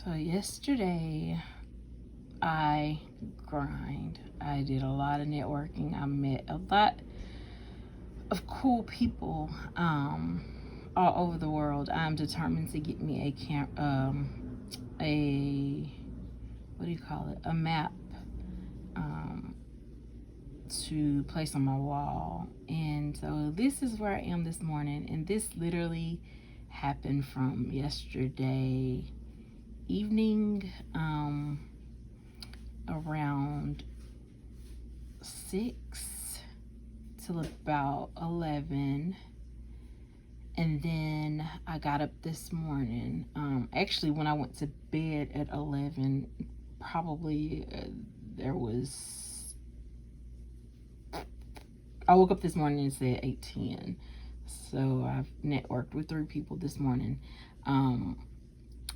So yesterday I I did a lot of networking. I met a lot of cool people all over the world. I'm determined to get me a what do you call it? A map um, to place on my wall. And so this is where I am this morning, and this literally happened from yesterday evening, around 6 till about 11. And then I got up this morning. Actually, when I went to bed at 11, probably I woke up this morning and said 8:10. So I've networked with 3 people this morning.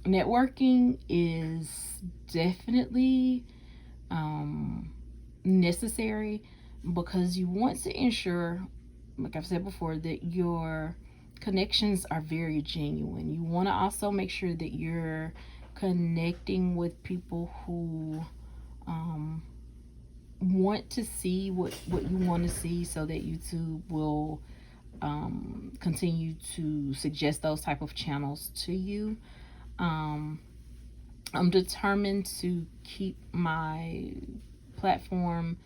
Networking is definitely necessary, because you want to ensure, like I've said before, that your connections are very genuine. You want to also make sure that you're connecting with people who want to see what you want to see, so that YouTube will continue to suggest those type of channels to you. I'm determined to keep my platform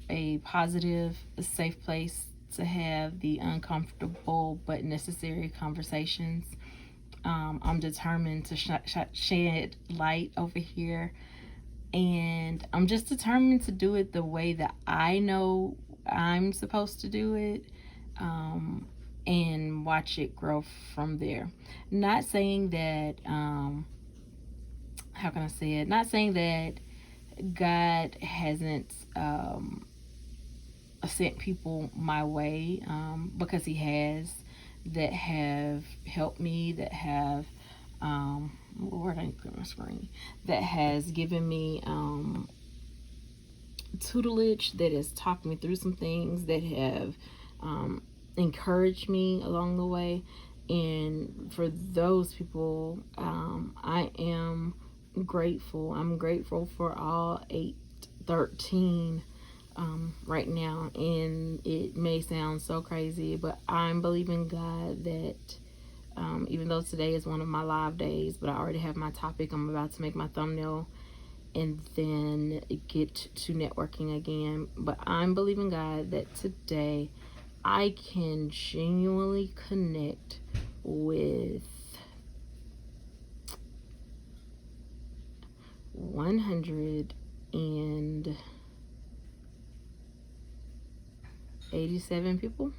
a positive, a safe place to have the uncomfortable but necessary conversations. I'm determined to shed light over here, and I'm just determined to do it the way that I know I'm supposed to do it, and watch it grow from there. Not saying that, how can I say it? Not saying that God hasn't sent people my way, because He has, that have helped me, that have, Lord, I need to clear my screen, that has given me tutelage, that has talked me through some things, that have encouraged me along the way. And for those people, I am grateful. I'm grateful for all 813 right now. And it may sound so crazy, but I'm believing God that even though today is one of my live days, but I already have my topic. I'm about to make my thumbnail and then get to networking again. But I'm believing God that today I can genuinely connect with 187 people.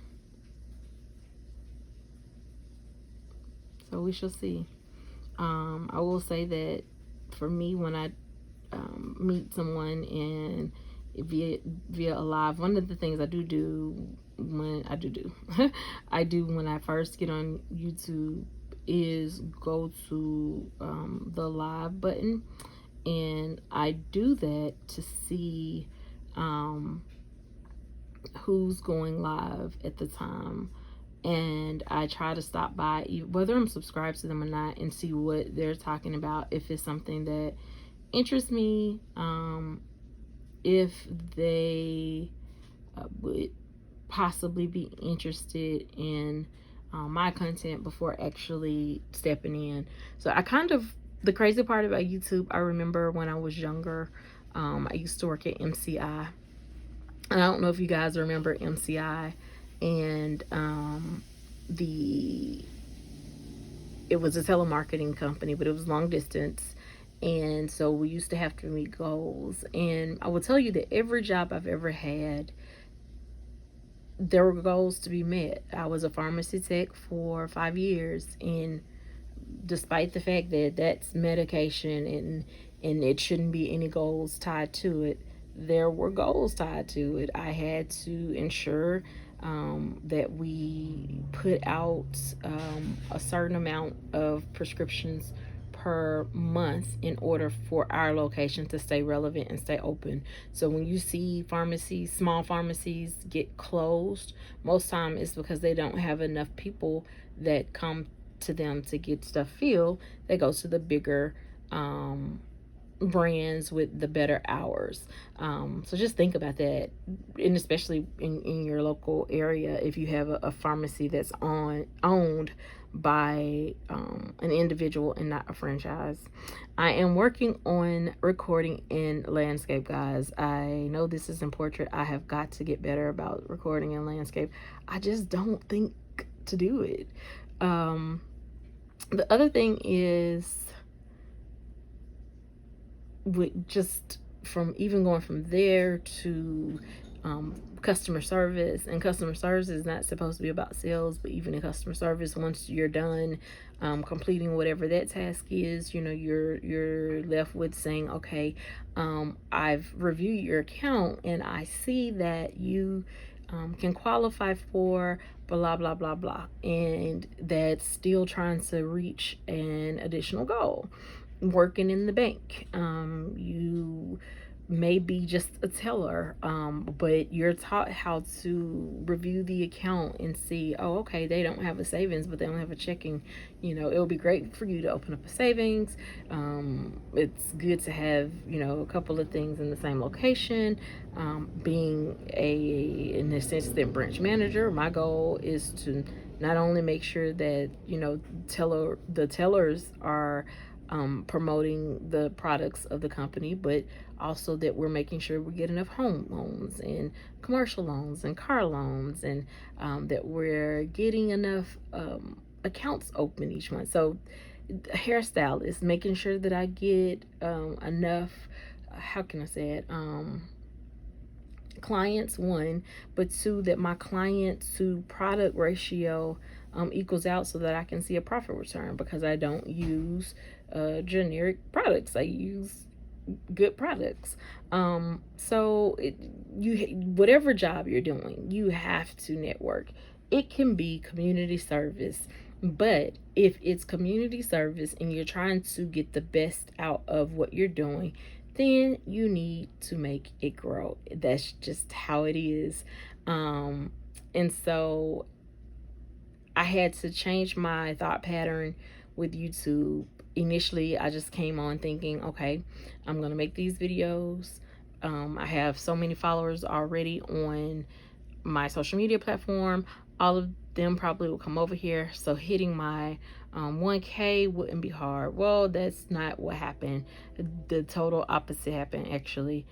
So we shall see. I will say that for me, when I meet someone and via a live, one of the things I do when I do when I first get on YouTube is go to the live button, and I do that to see who's going live at the time. And I try to stop by, whether I'm subscribed to them or not, and see what they're talking about, if it's something that interests me, if they would possibly be interested in my content before actually stepping in. So the crazy part about YouTube, I remember when I was younger, I used to work at MCI. And I don't know if you guys remember MCI. And it was a telemarketing company, but it was long distance. And so we used to have to meet goals. And I will tell you that every job I've ever had, there were goals to be met. I was a pharmacy tech for 5 years, and despite the fact that that's medication and it shouldn't be any goals tied to it, there were goals tied to it. I had to ensure that we put out a certain amount of prescriptions per month in order for our location to stay relevant and stay open. So when you see small pharmacies get closed, most time it's because they don't have enough people that come to them to get stuff filled. They go to the bigger brands with the better hours. So just think about that, and especially in your local area, if you have a pharmacy that's owned by an individual and not a franchise. I am working on recording in landscape, guys. I know this is in portrait. I have got to get better about recording in landscape. I just don't think to do it. The other thing is, with just from even going from there to customer service, and customer service is not supposed to be about sales, but even in customer service, once you're done completing whatever that task is, you're left with saying, okay, I've reviewed your account and I see that you can qualify for blah blah blah blah, and that's still trying to reach an additional goal. Working in the bank, you may be just a teller, but you're taught how to review the account and see, oh, okay, they don't have a savings, but they don't have a checking. It'll be great for you to open up a savings. It's good to have a couple of things in the same location. Being an assistant branch manager, my goal is to not only make sure that the tellers are promoting the products of the company, but also that we're making sure we get enough home loans and commercial loans and car loans, and that we're getting enough accounts open each month. So hairstylist, making sure that I get enough, how can I say it, clients, one, but two, that my client to product ratio equals out so that I can see a profit return, because I don't use generic products. I use good products. So whatever job you're doing, you have to network. It can be community service, but if it's community service and you're trying to get the best out of what you're doing, then you need to make it grow. That's just how it is. And so I had to change my thought pattern with YouTube. Initially, I just came on thinking, okay, I'm going to make these videos. I have so many followers already on my social media platform. All of them probably will come over here. So hitting my 1K wouldn't be hard. Well, that's not what happened. The total opposite happened, actually.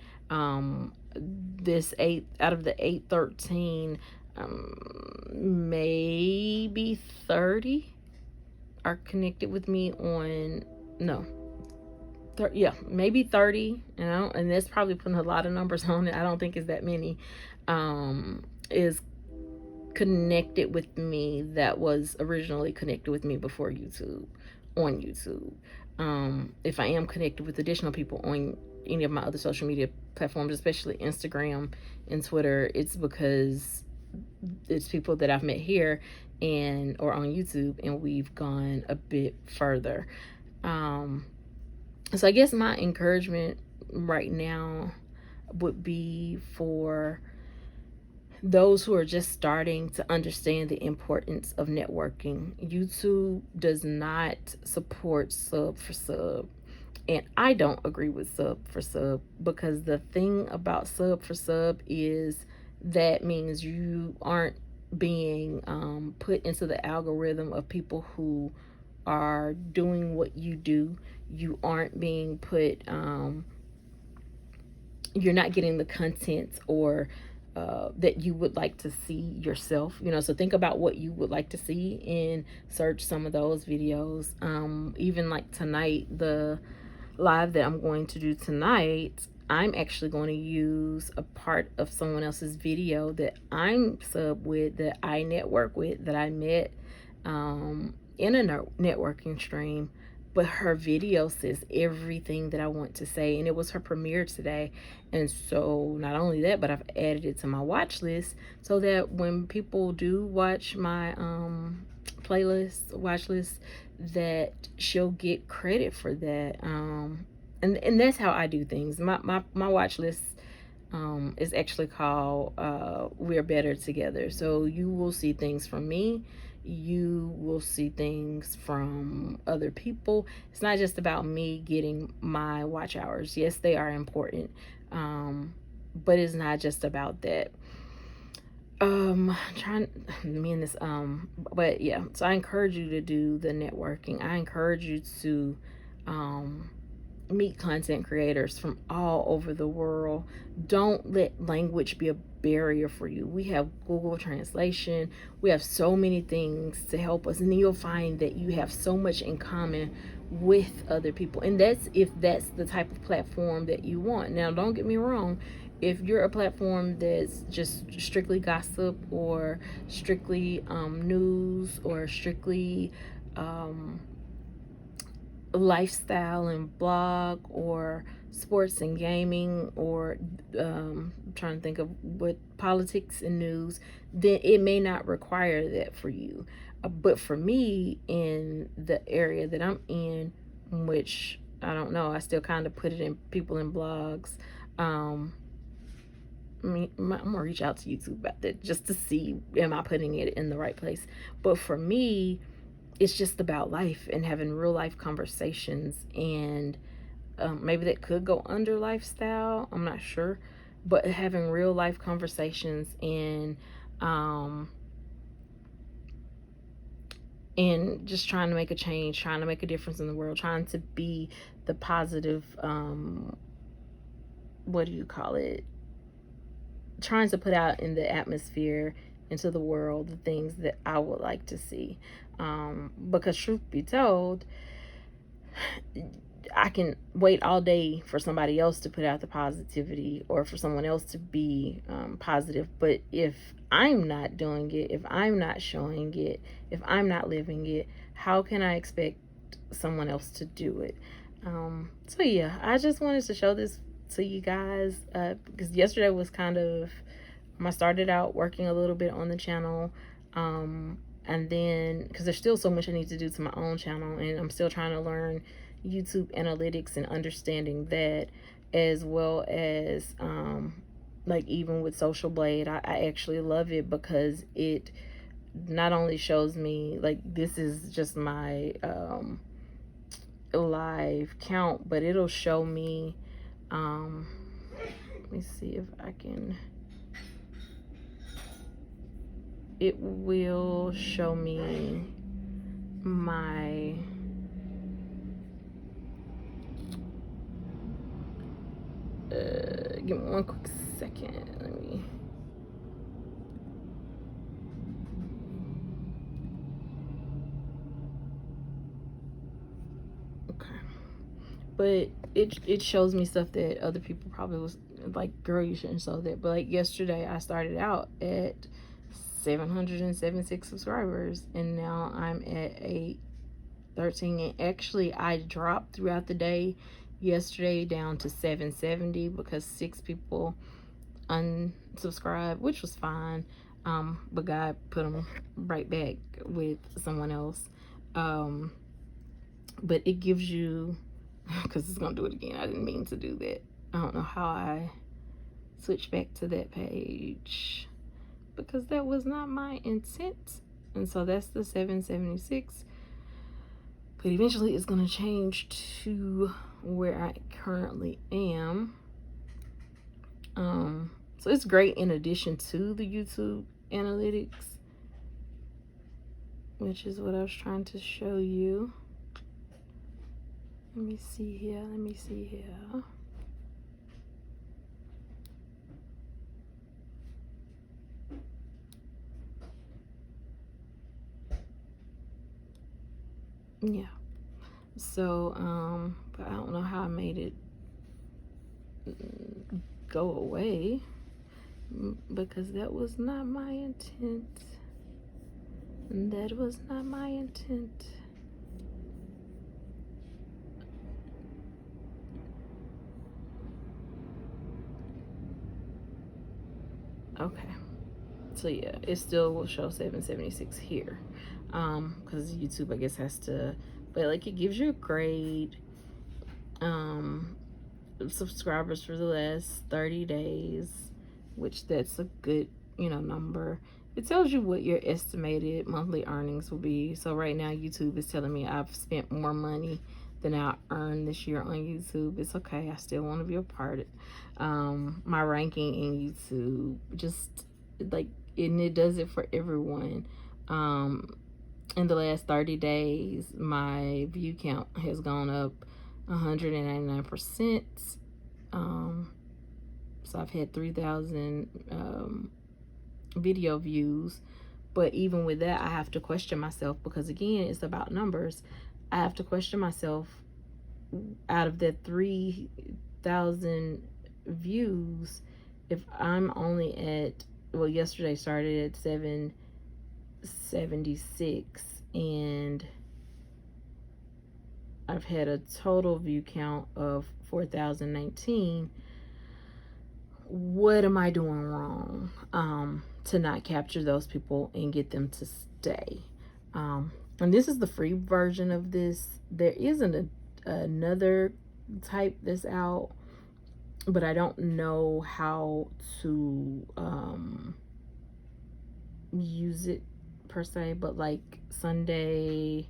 This 8 out of the 813, maybe 30 are connected with me on, no, yeah, maybe 30, and that's probably putting a lot of numbers on it. I don't think it's that many, is connected with me that was originally connected with me before YouTube, on YouTube. If I am connected with additional people on any of my other social media platforms, especially Instagram and Twitter, it's because it's people that I've met here or on YouTube, and we've gone a bit further. So I guess my encouragement right now would be for those who are just starting to understand the importance of networking. YouTube does not support sub for sub, and I don't agree with sub for sub, because the thing about sub for sub is that means you aren't being put into the algorithm of people who are doing what you do. You aren't being put, you're not getting the content or that you would like to see yourself. So think about what you would like to see and search some of those videos. Even like tonight, the live that I'm going to do tonight, I'm actually going to use a part of someone else's video that I'm sub with, that I network with, that I met in a networking stream. But her video says everything that I want to say, and it was her premiere today. And so not only that, but I've added it to my watch list so that when people do watch my watch list, that she'll get credit for that. And that's how I do things. My watch list is actually called We're Better Together. So you will see things from me. you will see things from other people. It's not just about me getting my watch hours. Yes, they are important, but it's not just about that. Trying me and this but yeah, so I encourage you to do the networking. I encourage you to meet content creators from all over the world. Don't let language be a barrier for you. We have Google Translation. We have so many things to help us, and then you'll find that you have so much in common with other people. And that's if that's the type of platform that you want. Now, don't get me wrong. If you're a platform that's just strictly gossip or strictly news or strictly lifestyle and blog or sports and gaming or I'm trying to think of what politics and news, then it may not require that for you. But for me, in the area that I'm in, which I don't know, I still kind of put it in people in blogs. I mean, I'm gonna reach out to YouTube about that just to see, am I putting it in the right place. But for me, it's just about life and having real life conversations, and maybe that could go under lifestyle, I'm not sure, but having real life conversations and just trying to make a change, trying to make a difference in the world, trying to be the positive what do you call it, trying to put out in the atmosphere, into the world, the things that I would like to see. Because truth be told, I can wait all day for somebody else to put out the positivity or for someone else to be positive. But if I'm not doing it, if I'm not showing it, if I'm not living it, how can I expect someone else to do it? So yeah, I just wanted to show this to you guys because yesterday was kind of, I started out working a little bit on the channel, and then because there's still so much I need to do to my own channel, and I'm still trying to learn YouTube analytics and understanding that, as well as like even with Social Blade, I actually love it because it not only shows me, like, this is just my live count, but it'll show me let me see if I can, it will show me my give me one quick second, let me, okay, but it shows me stuff that other people probably was like, girl, you shouldn't show that. But like yesterday I started out at 776 subscribers, and now I'm at 813, and actually I dropped throughout the day yesterday down to 770 because 6 people unsubscribed, which was fine, but God put them right back with someone else. But it gives you, because it's gonna do it again, I didn't mean to do that. I don't know how I switch back to that page because that was not my intent. And so that's the 776, but eventually it's gonna change to where I currently am. So it's great in addition to the YouTube analytics, which is what I was trying to show you. Let me see here, let me see here. Yeah, so but I don't know how I made it go away because that was not my intent. That was not my intent. Okay, so yeah, it still will show 776 here, because YouTube, I guess, has to, but like it gives you a grade, subscribers for the last 30 days, which that's a good, number. it tells you what your estimated monthly earnings will be. So right now YouTube is telling me I've spent more money than I earned this year on YouTube. It's okay. I still want to be a part of my ranking in YouTube. Just like, and it does it for everyone. In the last 30 days, my view count has gone up 199%. So I've had 3,000 video views. But even with that, I have to question myself, because again, it's about numbers. I have to question myself, out of that 3,000 views, if I'm only at, well, yesterday started at 776 and I've had a total view count of 4,019. What am I doing wrong to not capture those people and get them to stay? And this is the free version of this. There isn't another type that's out, but I don't know how to use it per se. But like Sunday,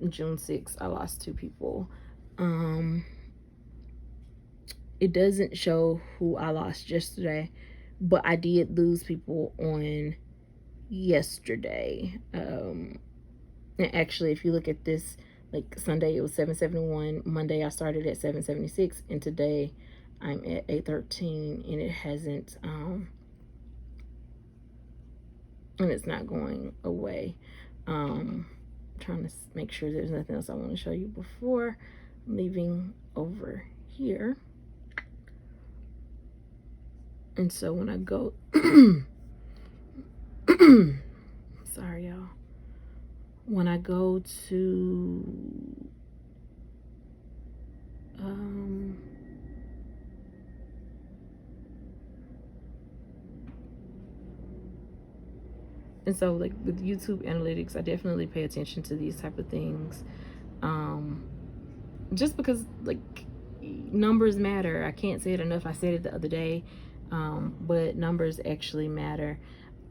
June 6th, I lost 2 people. It doesn't show who I lost yesterday, but I did lose people on yesterday. And actually, if you look at this, like Sunday it was 771, Monday I started at 776, and today I'm at 813, and it hasn't and it's not going away. Trying to make sure there's nothing else I want to show you before leaving over here. And so when I go sorry y'all, when I go to and so like with YouTube analytics, I definitely pay attention to these type of things, just because like numbers matter. I can't say it enough. I said it the other day, but numbers actually matter.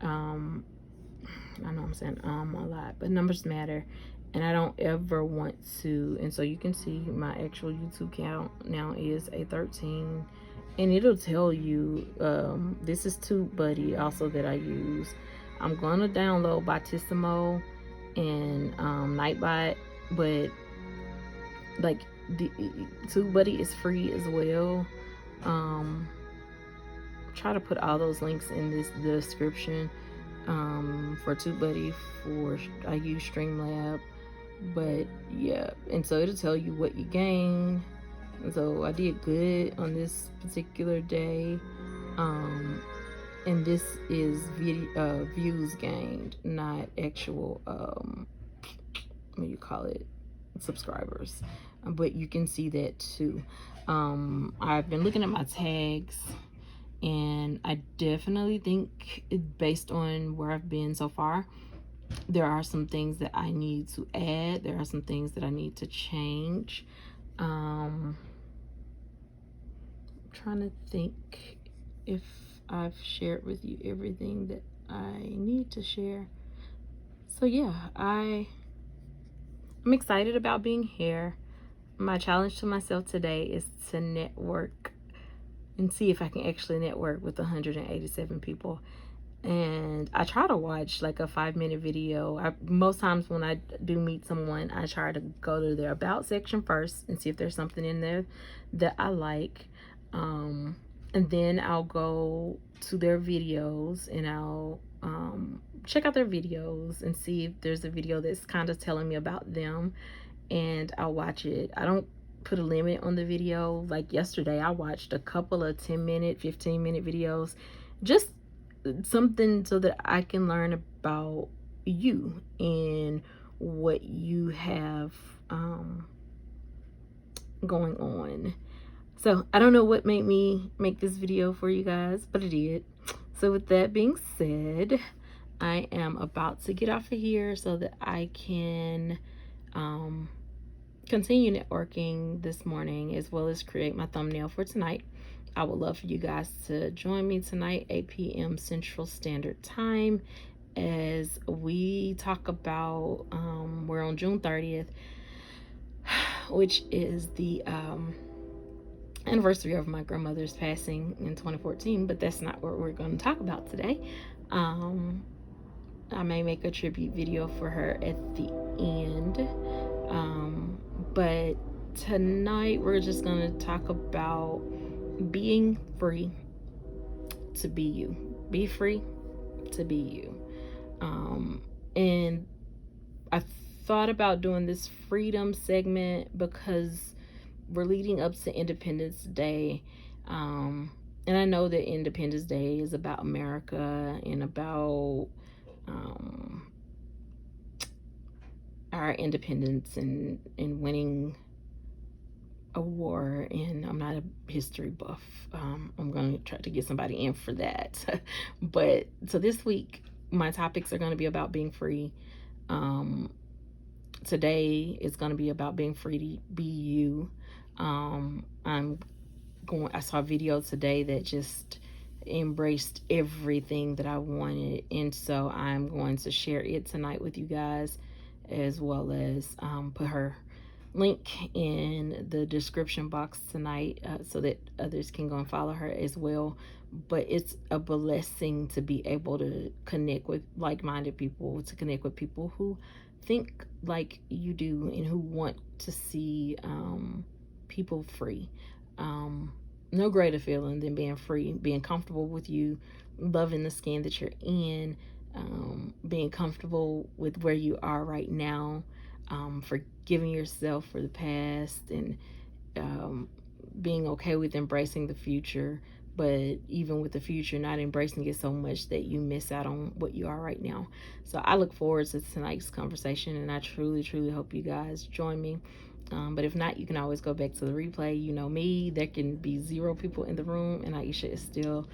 I know I'm saying a lot, but numbers matter, and I don't ever want to. And so you can see my actual YouTube count now is 813, and it'll tell you this is TubeBuddy also that I use. I'm gonna download Bottissimo and Nightbot, but like the TubeBuddy is free as well. Try to put all those links in the description. For TubeBuddy, I use Streamlab, but yeah, and so it'll tell you what you gain. So I did good on this particular day, and this is video views gained, not actual what do you call it, subscribers. But you can see that too. I've been looking at my tags, and I definitely think, based on where I've been so far, there are some things that I need to add. There are some things that I need to change. I'm trying to think if I've shared with you everything that I need to share. So yeah, I'm excited about being here. My challenge to myself today is to network and see if I can actually network with 187 people. And I try to watch like a 5-minute video. Most times when I do meet someone, I try to go to their about section first and see if there's something in there that I like. And then I'll go to their videos and I'll check out their videos and see if there's a video that's kind of telling me about them, and I'll watch it. I don't put a limit on the video. Like yesterday, I watched a couple of 10-minute, 15-minute videos, just something so that I can learn about you and what you have going on. So I don't know what made me make this video for you guys, but I did. So with that being said, I am about to get off of here so that I can continue networking this morning, as well as create my thumbnail for tonight. I would love for you guys to join me tonight, 8 p.m. Central Standard Time, as we talk about, we're on June 30th, which is the anniversary of my grandmother's passing in 2014, but that's not what we're going to talk about today. I may make a tribute video for her at the end, but tonight we're just going to talk about being free to be you. Be free to be you. And I thought about doing this freedom segment because we're leading up to Independence Day. And I know that Independence Day is about America and about our independence and winning a war. And I'm not a history buff. I'm going to try to get somebody in for that. But so this week, my topics are going to be about being free. Today is going to be about being free to be you. I saw a video today that just embraced everything that I wanted, and so I'm going to share it tonight with you guys, as well as put her link in the description box tonight, so that others can go and follow her as well. But it's a blessing to be able to connect with like-minded people, to connect with people who think like you do and who want to see people free. No greater feeling than being free, being comfortable with you, loving the skin that you're in, being comfortable with where you are right now, forgiving yourself for the past, and being okay with embracing the future, but even with the future, not embracing it so much that you miss out on what you are right now. So I look forward to tonight's conversation, and I truly, truly hope you guys join me. But if not, you can always go back to the replay. You know me, there can be 0 people in the room, and Aisha is still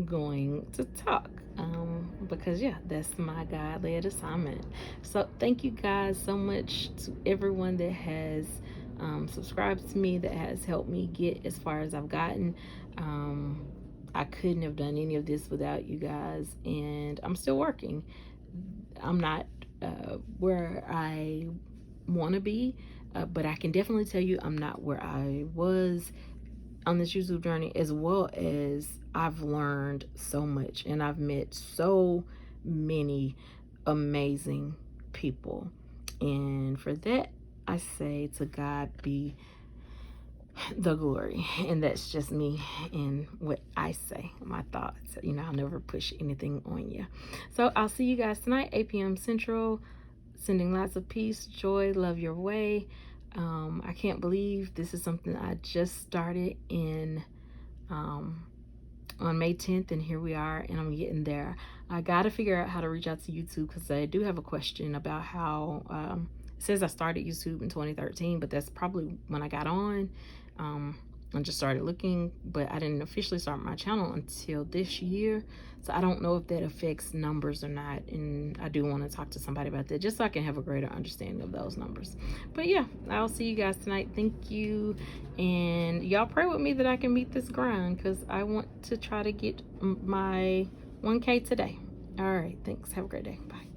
going to talk, because yeah, that's my God-led assignment. So thank you guys so much to everyone that has subscribed to me, that has helped me get as far as I've gotten. I couldn't have done any of this without you guys, and I'm still working. I'm not where I want to be, but I can definitely tell you I'm not where I was on this YouTube journey, as well as I've learned so much, and I've met so many amazing people. And for that, I say to God be the glory. And that's just me and what I say, my thoughts. You know, I'll never push anything on you. So I'll see you guys tonight, 8 p.m. Central. Sending lots of peace, joy, love your way. I can't believe this is something I just started in on May 10th, and here we are, and I'm getting there. I got to figure out how to reach out to YouTube, because I do have a question about how it says I started YouTube in 2013, but that's probably when I got on. I just started looking, but I didn't officially start my channel until this year. So I don't know if that affects numbers or not. And I do want to talk to somebody about that, just so I can have a greater understanding of those numbers. But yeah, I'll see you guys tonight. Thank you. And y'all pray with me that I can meet this grind, because I want to try to get my 1K today. All right. Thanks. Have a great day. Bye.